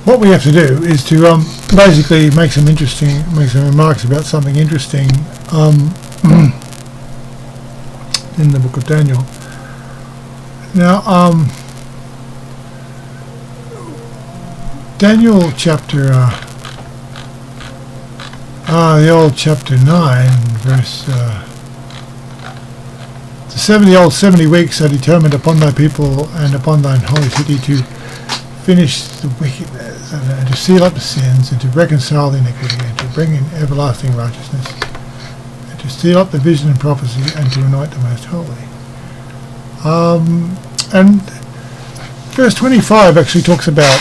what we have to do is to basically make some remarks about something interesting in the book of Daniel. Now, Daniel chapter, the old chapter 9, verse, the old 70 weeks are determined upon thy people and upon thine holy city to finish the wickedness and to seal up the sins and to reconcile the iniquity and to bring in everlasting righteousness and to seal up the vision and prophecy and to anoint the most holy. And verse 25 actually talks about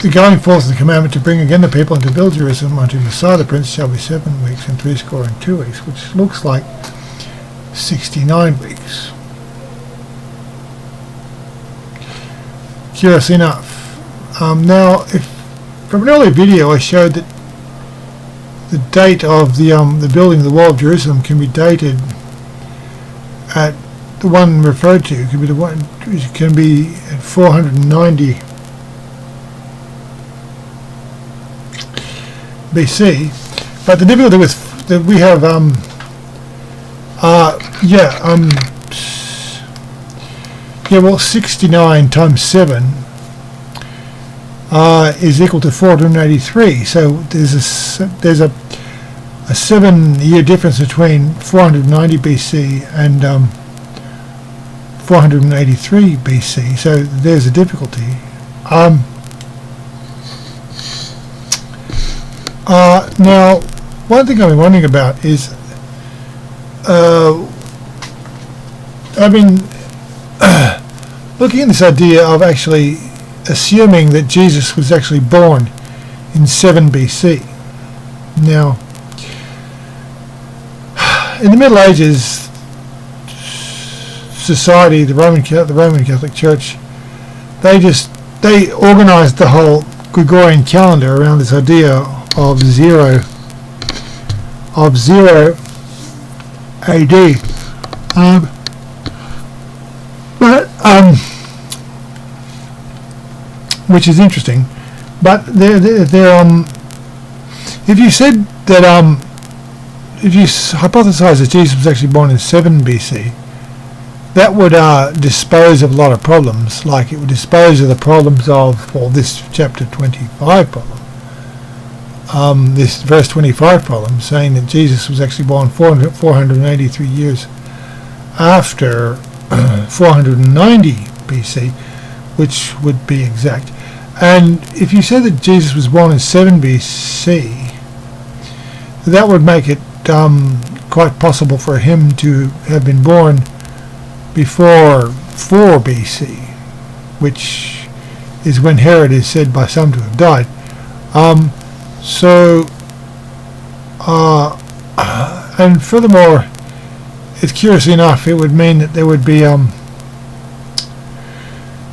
the going forth of the commandment to bring again the people and to build Jerusalem unto Messiah the Prince shall be 7 weeks and 62 weeks, which looks like 69 weeks. Curious enough. Now, if from an earlier video I showed that the date of the building of the wall of Jerusalem can be dated at the one referred to can be at 490 BC, but the difficulty with that we have well 69 times 7 is equal to 483, so there's a 7-year difference between 490 BC and 483 BC, so there's a difficulty. Now, one thing I've been wondering about is, I've been looking at this idea of actually assuming that Jesus was actually born in 7 BC. Now, in the Middle Ages society, the Roman Catholic Church, they organized the whole Gregorian calendar around this idea of zero AD, which is interesting. But if you said that if you hypothesize that Jesus was actually born in 7 BC, that would dispose of a lot of problems. Like it would dispose of the problems of this chapter 25 problem. This verse 25 problem, saying that Jesus was actually born 483 years after 490 BC, which would be exact. And if you said that Jesus was born in 7 BC, that would make it quite possible for him to have been born before 4 BC, which is when Herod is said by some to have died. And furthermore, it's curious enough, it would mean that there would be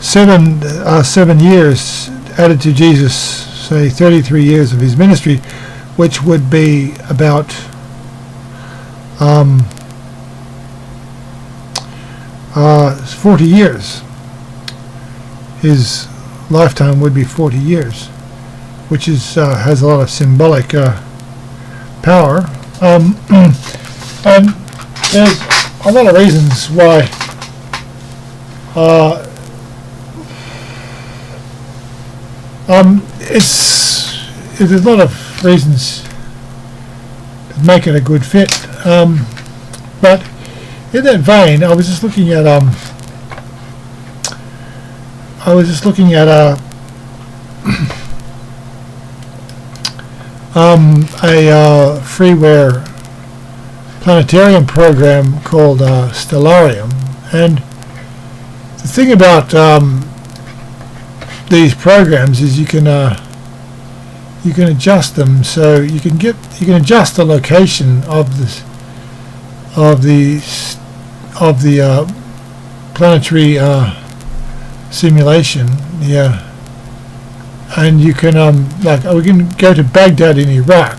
7 years added to Jesus, say 33 years of his ministry, which would be about 40 years. His lifetime would be 40 years, which is has a lot of symbolic power. And there's a lot of reasons why there's a lot of reasons to make it a good fit. But in that vein, I was just looking at a freeware planetarium program called Stellarium, and the thing about these programs is you can adjust them, so you can adjust the location of the planetary simulation, and you can we can go to Baghdad in Iraq,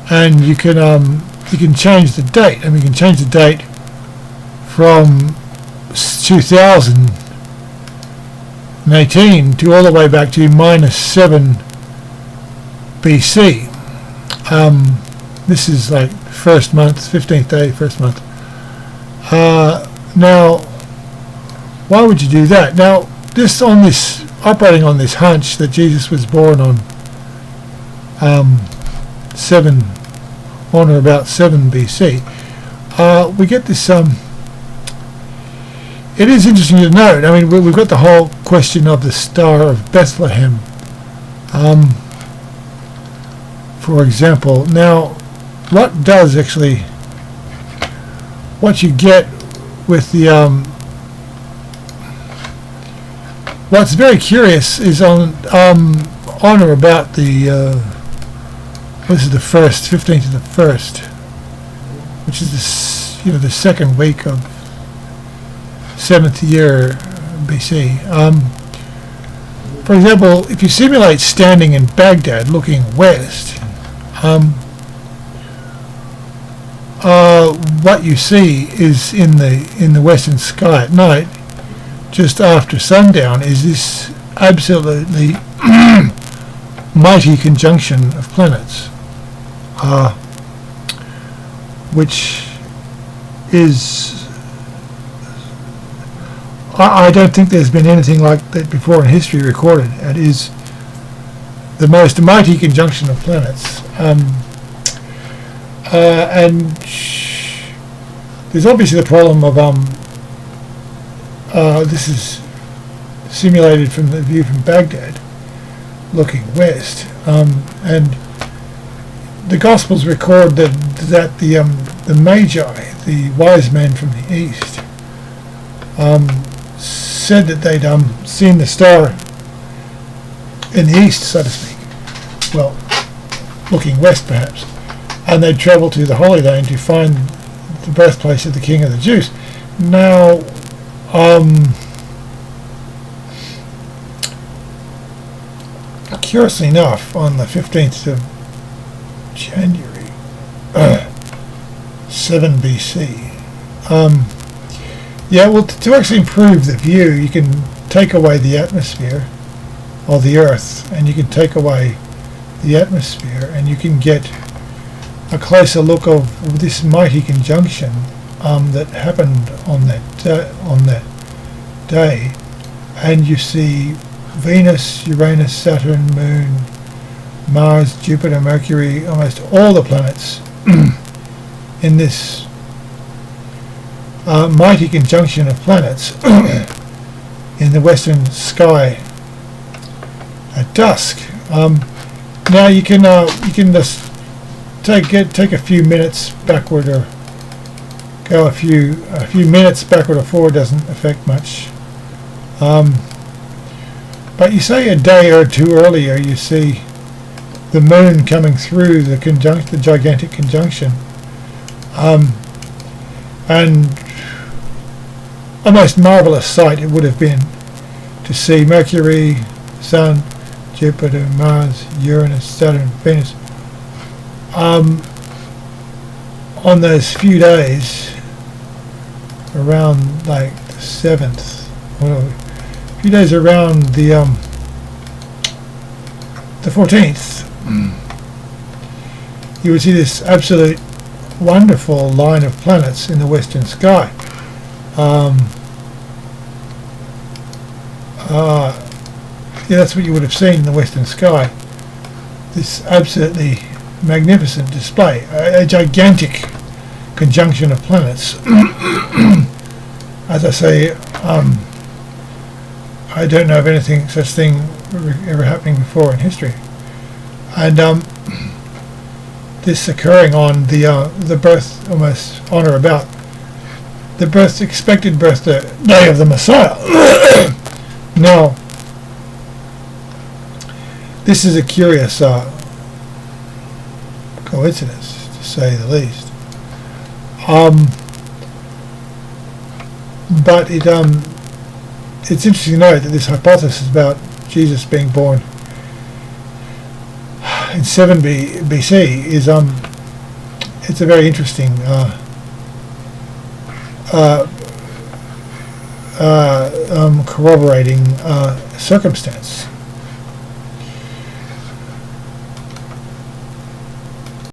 and you can change the date, and we can change the date from 2000 18 to all the way back to -7 BC. This is like first month, 15th day, first month. Now, why would you do that? Now, operating on this hunch that Jesus was born on on or about 7 BC, we get this. It is interesting to note. I mean, we've got the whole question of the Star of Bethlehem, for example. Now, what you get with the what's very curious is on or about the this is the 15th of the 1st, which is the second week of 7th year BC. For example, if you simulate standing in Baghdad looking west, what you see is in the western sky at night, just after sundown, is this absolutely mighty conjunction of planets, which is, I don't think there's been anything like that before in history recorded. It is the most mighty conjunction of planets. And there's obviously the problem of this is simulated from the view from Baghdad, looking west, and the Gospels record that the Magi, the wise men from the east, said that they'd seen the star in the east, so to speak. Well, looking west perhaps. And they'd travel to the Holy Land to find the birthplace of the King of the Jews. Now, curiously enough, on the 15th of January, 7 BC, yeah, well, to actually improve the view, you can take away the atmosphere, or the Earth, and you can take away the atmosphere, and you can get a closer look of this mighty conjunction that happened on that day, and you see Venus, Uranus, Saturn, Moon, Mars, Jupiter, Mercury, almost all the planets in this mighty conjunction of planets in the western sky at dusk. Now you can just take a few minutes backward, or go a few minutes backward or forward, doesn't affect much. But you say a day or two earlier, you see the moon coming through the gigantic conjunction, and a most marvelous sight it would have been to see Mercury, Sun, Jupiter, Mars, Uranus, Saturn, Venus, on those few days around like the 7th, well, a few days around the 14th, you would see this absolute wonderful line of planets in the western sky. Yeah, that's what you would have seen in the western sky. This absolutely magnificent display, a gigantic conjunction of planets. As I say, I don't know of anything such thing ever happening before in history, and this occurring on the birth, almost on or about the expected birthday of the Messiah. Now, this is a curious coincidence, to say the least. But it's interesting to note that this hypothesis about Jesus being born in 7 BC is it's a very interesting corroborating circumstance.